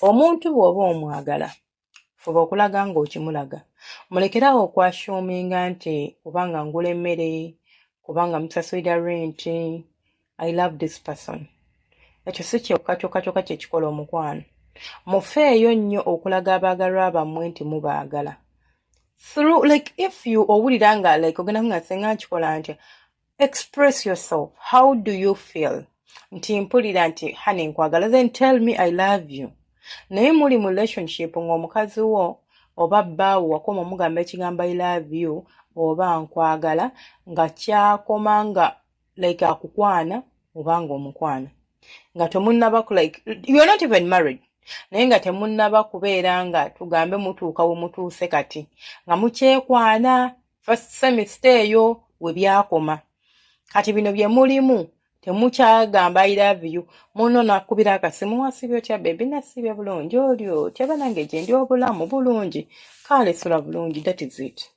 Omuntu bw'oba omwagala fuba okulaga ng'okimulaga. Mulekerawo okwashuminga nti kubanga ngula emmere, kubanga musasulira rent, I love this person. Ekyo si kyokka kye kikola omukwano. Mufeeyo nnyo okulaga abaagalwa bammwe nti mubaagala. Through, like, if you owulira nga like ogenda nga senga nkikola ntya, express yourself. How do you feel? Nti mpulira nti honey nkwagala, then tell me I love you. Naye muli mu relationship ng'omukazi wo oba bbaawo wakoma omugamba ekigambo I love you oba nkwagala nga kyakoma nga like akukwana oba ng'omukwana nga temunnaba like you are not even married naye nga temunnaba kubeera nga tugambe mutuuka we mutuuse kati nga mukyekwana first semester eyo we byakoma kati bino bye mulimu temukyagamba I love you muno nakubira akasimu wasibyo tya baby nasibye bulungi olyo tyaba nange gye ndi obulamu bulungi kale sula bulungi, that is it.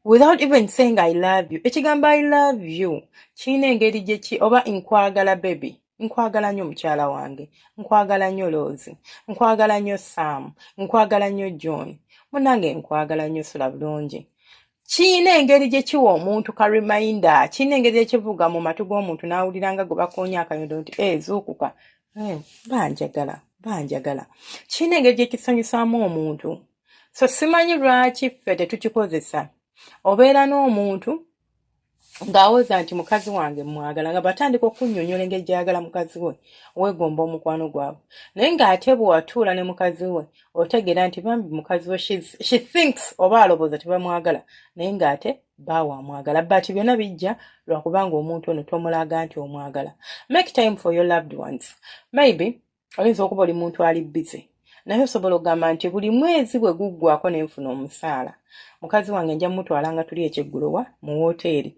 Without even saying I love you, ekigamba I love you kiina engeri gye oba nkwagala baby, nkwagala nnyo mukyala wange, nkwagala nnyo Rose, nkwagala nnyo Sam, nkwagala nnyo John, munange nkwagala nnyo sula bulungi. Kiina engeri gye kiwa omuntu ka reminder, kiina engeri gye kivuga mu matu g'omuntu n'awulira nga gwe bakoonya akanyundo nti zuukuka banjagala. Kiina engeri gye kisanyusaamu omuntu. So simanyi lwaki ffe tetukikozesa. Obeera n'omuntu ng'awoza nti mukazi wange mwagala nga batandika okunnyonnyola engeri gy'ayagala mukazi we weegomba omukwano gwabwe naye ng'ate bwe watuula ne mukazi we otegeera nti bambi mukazi we she thinks oba alowooza tebamwagala naye ng'ate baawe amwagala but byonna bijja lwakubanga omuntu ono tomulaga nti omwagala. Make time for your loved ones. Maybe oyinza okuba oli muntu ali busy naye osobola okugamba nti buli mwezi bwe guggwako ne nfuna omusaala mukazi wange nja mutwala nga tuli ekyeggulowa mu woteeri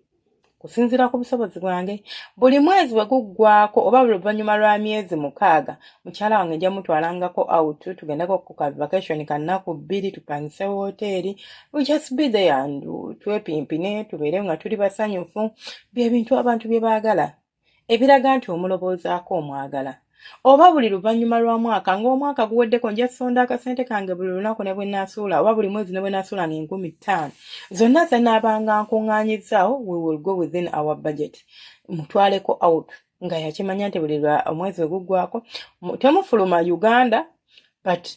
kusinziira ku busobozi bwange. Buli mwezi bwe guggwako oba oluvannyuma lwa myezi 6 mukyala wange nja mutwalangako out tugendako ku ka vacation ka nnaku 2 tupangise woteeri. We just be there and twepimpine tubeere nga tuli basanyufu. Byebintu abantu bye baagala ebiraga nti omuloboozaako omwagala. Oba buli luvannyuma lwa mwaka ng'omwaka guweddeko nja sonda akasente kange buli lunaku ne bwe naasuula oba buli mwezi ne bwe naasuula nga 5,000 zonna ze naabanga nkuŋŋaanyizaawo we will go within our budget mutwaleko out nga yakimanya nti buli omwezi we guggwako temufuluma Uganda but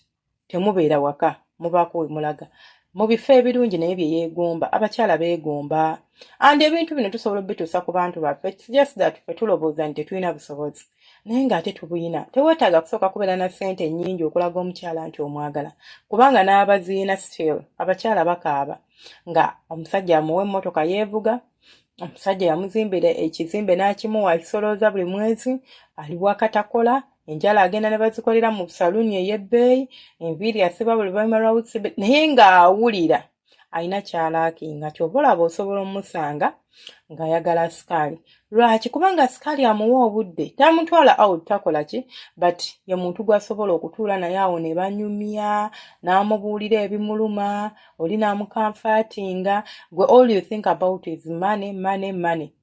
temubeera waka mubaako we mulaga mu bifo ebirungi naye bye yeegomba abakyala beegomba and ebintu bino tusobola obituusa ku bantu baffe. It's just that ffe tulowooza nti tetulina busobozi naye ng'ate tubuyina. Teweetaaga kusooka kubeera na ssente nnyingi okulaga omukyala nti omwagala kubanga n'abaziina still abakyala bakaaba nga omusajja amuwa emmotoka yeevuga, omusajja yamuzimbira ekizimbe n'akimuwa akisolooza buli mwezi, ali wakatakola, enjala agenda ne bazikolera mu saluni ey'ebbeeyi, enviiri asiba buli luvannyuma lwa wiiki naye ng'awulira alina kyalaakinga ky'oba olaba osobola omusanga ng'ayagala sikaali. Lwaki? Kubanga sikaali amuwa obudde tamutwala out takola ki but ye muntu gw'asobola okutuula naye awo ne banyumya n'amubuulira ebimuluma oli n'amukamfaatinga gwe all you think about is money.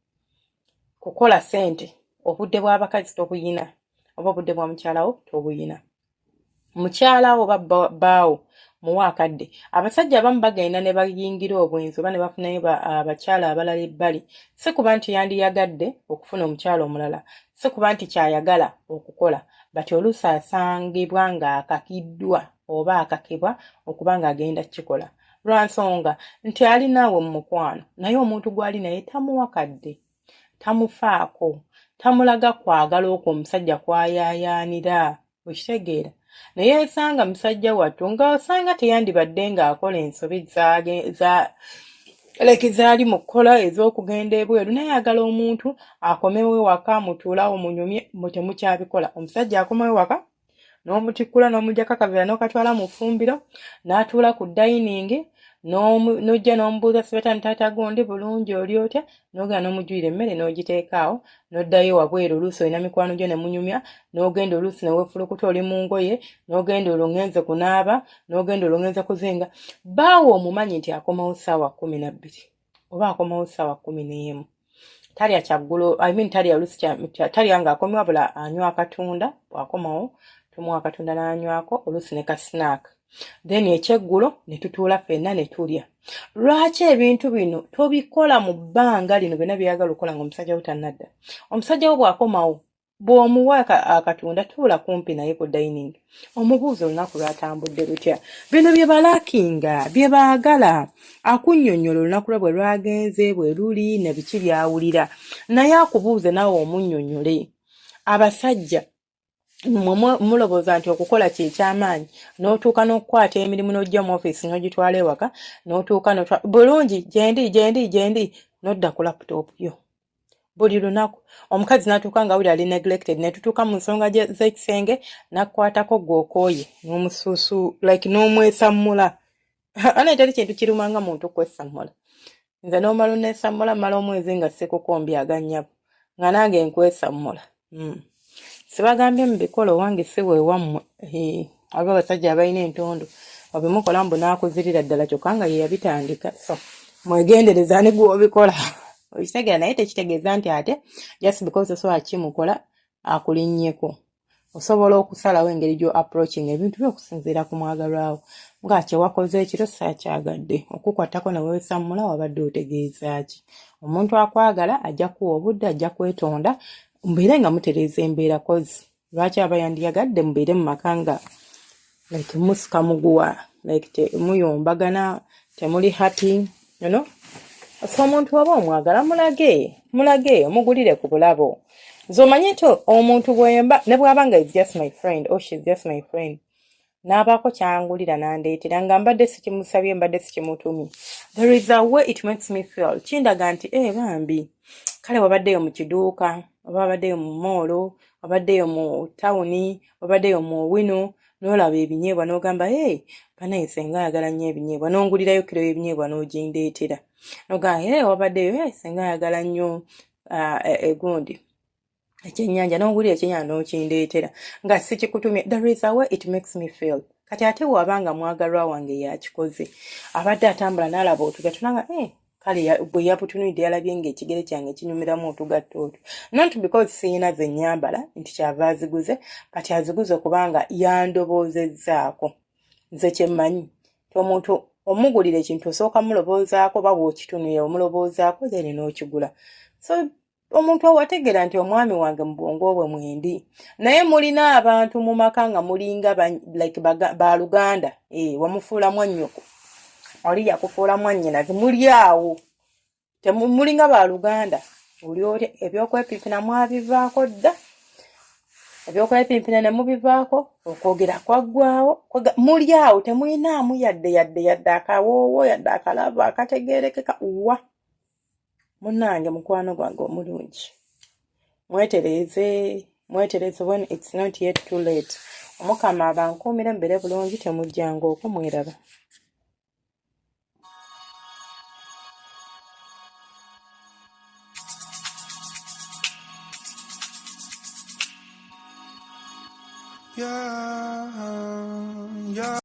Kukola sente. Obudde bw'abakazi tobuyina oba obudde bwa mukyalawo tobuyina. Mukyalawo oba bbaawo muwa akadde. Abasajja abamu bagenda ne bayingira obwenzi oba ne bafunayo abakyala abalala ebbali si kuba nti yandiyagadde okufuna omukyala omulala, si kuba nti kyayagala okukola but oluusi asangibwa ng'akakiddwa oba akakebwa okuba ng'agenda kukikola lwa nsonga nti ali naawe mu mukwano naye omuntu gw'ali naye tamuwa kadde, tamufaako, tamulaga kwagala okwo omusajja kwayaayaanira. Okitegeera? Naye esanga musajja wattu ng'osanga teyandibadde ng'akola ensobi zaali mu kukola ez'okugenda ebweru naye ayagala omuntu akomewo waka mutuulawo munyumye temukyabikola. Omusajja akomewo waka n'omutikkula n'omuggyako akaveera n'okatwala mu ffumbiro n'atuula ku dayiningi n'ojja n'omubuuza sibetani taata gundi bulungi oli otya n'ogenda n'omujjulira emmere n'ogiteekaawo n'oddayo wabweru oluusi olina mikwano gyo ne munyumya n'ogenda oluusi ne weefulukuta oli mu ngoye n'ogenda olungenze kunaaba n'ogenda olungenze kuzinga baawo omumanyi nti akomawo ssaawa 12 oba akomawo ssaawa 11 talya kyaggulo talya oluusi talya ng'akomye wabula anywa akatunda bw'akomawo tumuwa Katonda n'anywako oluusi ne ka snack. Then ekyeggulo ne tutuula ffenna ne tulya. Lwaki ebintu bino tobikola mu bbanga lino byonna byagala okukola ng'omusajja wo tannadda? Omusajja wo bw'akomawo bw'omuwa akatunda tuula kumpi naye ku dining. Omubuuza olunaku lwatambudde lutya. Bino bye balakinga, bye baagala. Akunnyonnyola olunaku lwe bwe lwagenze, bwe luli, ne biki byawulira. Naye akubuuze nawe omunnyonnyole. Abasajja mulowooza nti okukola ky'ekyamaanyi n'otuuka n'okukwata emirimu n'ojja mu ofiisi n'ogitwala ewaka n'otuuka bulungi gyendi n'odda ku laptop yo. Buli lunaku omukazi n'atuuka nga wuli ali neglected ne tutuuka mu nsonga z'ekisenge n'akwatako gw'okooye n'omusuusu like n'omwesammula. Ana teri kintu kirumanga muntu kwesammula. Nze n'omala neesammula mala omwezi nga sekukombi agannyabo nga nange nkwesammula. Sibagambye mubikola owange si weewammwe. Aba abasajja abalina entondo obimukola mbu naakuzirira ddala kyokka nga ye yabitandika. So mwegendereza ne gw'obikola. Okitegera naye tekitegeeza nti ate just because so akimukola akulinnyeko. Osobola okusalawo engeri gyo approaching ebintu by'okusinziira ku mwagalwawo. Nga kyewakoze ekiro saakyagadde. Okukwatako ne weesammula wabadde otegeeza ki? Omuntu akwagala ajja kuwa obudde, ajja kwetonda. Mbeere nga mutereeza embeera kozi. Lwaki aba yandiyagadde mubeere mu maka nga like musika muguwa, like muyombagana, temuli happy, you know? So omuntu waba omwagala mulage, omugulire ku bulabo. Z'omanye nti omuntu bwemba ne bw'aba nga is just my friend or she's just my friend. N'abaako kyangulira n'andeetera nga mbadde sikimusabye mbadde sikimutumye. There is a way it makes me feel. Kindaga nti bambi kale wabaddeyo mu kiduuka, wabaddeyo mu moolo, wabaddeyo mu tawuni, wabaddeyo mu wino, n'olaba ebinyeebwa n'ogamba banaye senga ayagala nnyo ebinyeebwa, n'ongulirayo kiro y'ebinyeebwa n'ogindeetera. N'ogamba wabaddeyo senga ayagala nnyo egundi ekyennyanja, n'ongulira ekyennyanja n'okindeetera nga sikikutumye. There is a way it makes me feel. Kati ate bw'abanga mwagalwa wange yakikoze abadde atambula n'alaba otugatunanga kale bwe yabutunidde yalabye ng'ekigere kyange kinyumiramu otugatto otwo. Not because siina ze nnyambala nti kyava aziguze, kati aziguze kubanga yandoboozezzaako. Nze kyemmanyi ti omuntu omugulira ekintu osooka muloboozaako ba bw'okitunulira omuloboozaako then n'okigula. So omuntu awategeera nti omwami wange mu bwongo bwe mwendi. Naye mulina abantu mu maka nga mulinga like baluganda. Wamufuula mwannyoko. Oli yakufuula mwannyinaze muli awo. Mulinga baluganda. Oli oti ebyokwepimpina mwabivaako dda. Ebyokwepimpina ne mubivaako okwogera kwaggwaawo. Muli awo temuyinaamu yadde akawoowo yadde akalaba akategeerekeka wa. Munnange mukwano gwange omulungi. Mwetereze when it's not yet too late. Omukama abankuumire mbere bulungi temujjanga okwo mweraba. Yeah.